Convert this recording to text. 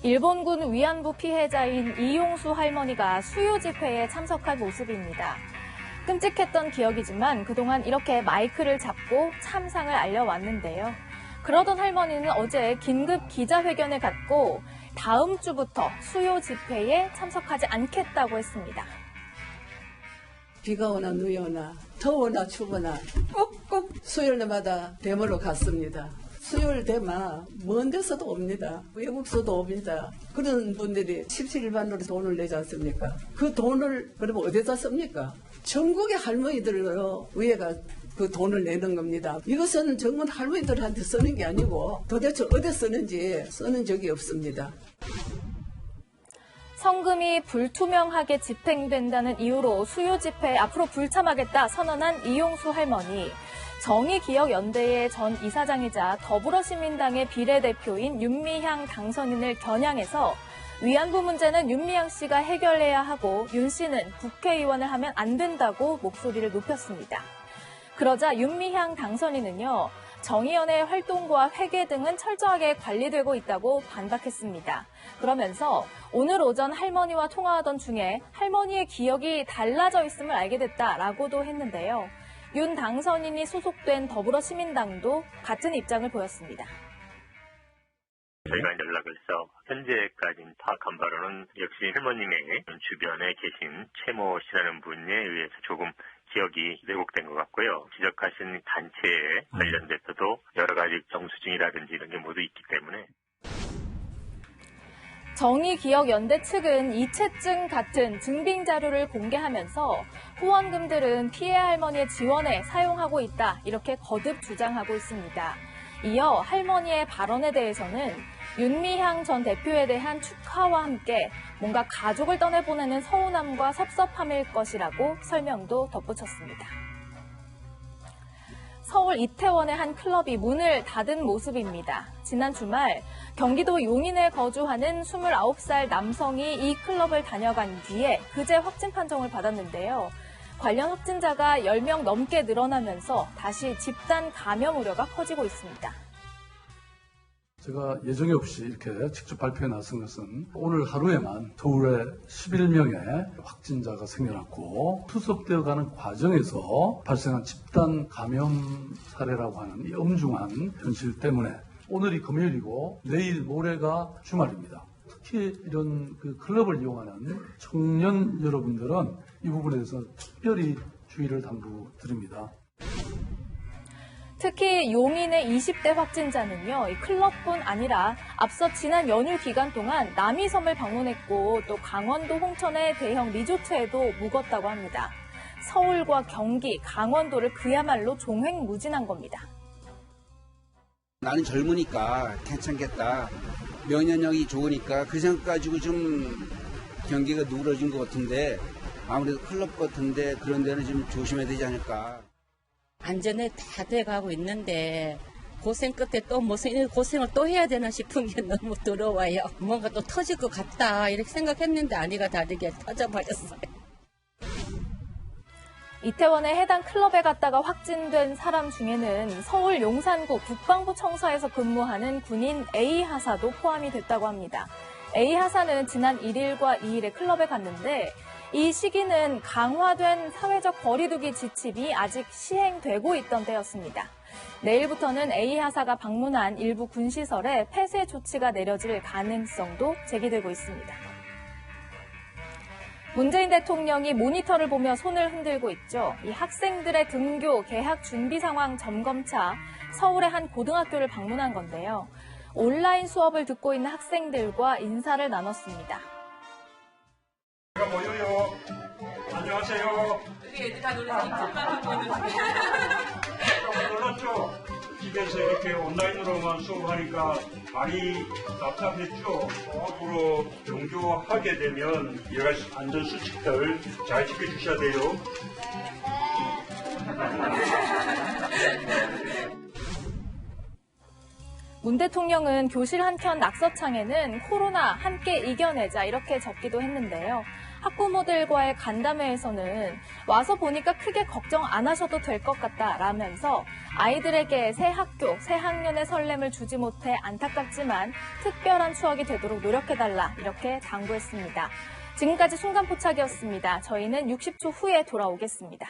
일본군 위안부 피해자인 이용수 할머니가 수요 집회에 참석한 모습입니다. 끔찍했던 기억이지만 그동안 이렇게 마이크를 잡고 참상을 알려왔는데요. 그러던 할머니는 어제 긴급 기자회견을 갖고 다음 주부터 수요 집회에 참석하지 않겠다고 했습니다. 비가 오나 눈이 오나 더우나 추우나 꼭꼭 수요일마다 데모로 갔습니다. 수요일 데마 먼 데서도 옵니다. 외국서도 옵니다. 그런 분들이 17일반으로 돈을 내지 않습니까? 그 돈을 그러면 어디다 씁니까? 전국의 할머니들로 위에가 그 돈을 내는 겁니다. 이것은 정말 할머니들한테 쓰는 게 아니고 도대체 어디 쓰는지 쓰는 적이 없습니다. 성금이 불투명하게 집행된다는 이유로 수요 집회에 앞으로 불참하겠다 선언한 이용수 할머니. 정의기억연대의 전 이사장이자 더불어시민당의 비례대표인 윤미향 당선인을 겨냥해서 위안부 문제는 윤미향 씨가 해결해야 하고 윤 씨는 국회의원을 하면 안 된다고 목소리를 높였습니다. 그러자 윤미향 당선인은요, 정의연의 활동과 회계 등은 철저하게 관리되고 있다고 반박했습니다. 그러면서 오늘 오전 할머니와 통화하던 중에 할머니의 기억이 달라져 있음을 알게 됐다라고도 했는데요. 윤 당선인이 소속된 더불어시민당도 같은 입장을 보였습니다. 저희가 연락을 해서 현재까지 파악한 바로는 역시 할머님의 주변에 계신 최모 씨라는 분에 의해서 조금 기억이 왜곡된 것 같고요. 지적하신 단체에 관련돼서도 여러 가지 정수증이라든지 이런 게 모두 있기 때문에. 정의기억연대 측은 이체증 같은 증빙 자료를 공개하면서 후원금들은 피해 할머니의 지원에 사용하고 있다, 이렇게 거듭 주장하고 있습니다. 이어 할머니의 발언에 대해서는 윤미향 전 대표에 대한 축하와 함께 뭔가 가족을 떠내보내는 서운함과 섭섭함일 것이라고 설명도 덧붙였습니다. 서울 이태원의 한 클럽이 문을 닫은 모습입니다. 지난 주말 경기도 용인에 거주하는 29살 남성이 이 클럽을 다녀간 뒤에 그제 확진 판정을 받았는데요. 관련 확진자가 10명 넘게 늘어나면서 다시 집단 감염 우려가 커지고 있습니다. 제가 예정이 없이 이렇게 직접 발표에 나선 것은 오늘 하루에만 서울에 11명의 확진자가 생겨났고 투섭되어가는 과정에서 발생한 집단 감염 사례라고 하는 이 엄중한 현실 때문에 오늘이 금요일이고 내일 모레가 주말입니다. 특히 이런 그 클럽을 이용하는 청년 여러분들은 이 부분에 대해서 특별히 주의를 당부드립니다. 특히 용인의 20대 확진자는요, 이 클럽뿐 아니라 앞서 지난 연휴 기간 동안 남이섬을 방문했고 또 강원도 홍천의 대형 리조트에도 묵었다고 합니다. 서울과 경기, 강원도를 그야말로 종횡무진한 겁니다. 나는 젊으니까 괜찮겠다. 면역력이 좋으니까 그 생각 가지고 좀 경기가 누그러진 것 같은데 아무래도 클럽 같은데 그런 데는 좀 조심해야 되지 않을까. 안전에 다 돼가고 있는데 고생 끝에 또 무슨 고생을 또 해야 되나 싶은 게 너무 두려워요. 뭔가 또 터질 것 같다 이렇게 생각했는데 아니가 다르게 터져버렸어요. 이태원의 해당 클럽에 갔다가 확진된 사람 중에는 서울 용산구 국방부 청사에서 근무하는 군인 A 하사도 포함이 됐다고 합니다. A 하사는 지난 1일과 2일에 클럽에 갔는데 이 시기는 강화된 사회적 거리두기 지침이 아직 시행되고 있던 때였습니다. 내일부터는 A 하사가 방문한 일부 군시설에 폐쇄 조치가 내려질 가능성도 제기되고 있습니다. 문재인 대통령이 모니터를 보며 손을 흔들고 있죠. 이 학생들의 등교, 개학 준비 상황 점검차 서울의 한 고등학교를 방문한 건데요. 온라인 수업을 듣고 있는 학생들과 인사를 나눴습니다. 제가 모여요. 안녕하세요. 우리 애들 다 놀라서 입술만 하고 있는데. 놀랐죠? 집에서 이렇게 온라인으로만 수업하니까 많이 답답했죠? 앞으로 등교하게 되면 여러 가지 안전수칙들 잘 지켜주셔야 돼요. 문 대통령은 교실 한켠 낙서창에는 코로나 함께 이겨내자 이렇게 적기도 했는데요. 학부모들과의 간담회에서는 와서 보니까 크게 걱정 안 하셔도 될 것 같다라면서 아이들에게 새 학교, 새 학년의 설렘을 주지 못해 안타깝지만 특별한 추억이 되도록 노력해달라 이렇게 당부했습니다. 지금까지 순간포착이었습니다. 저희는 60초 후에 돌아오겠습니다.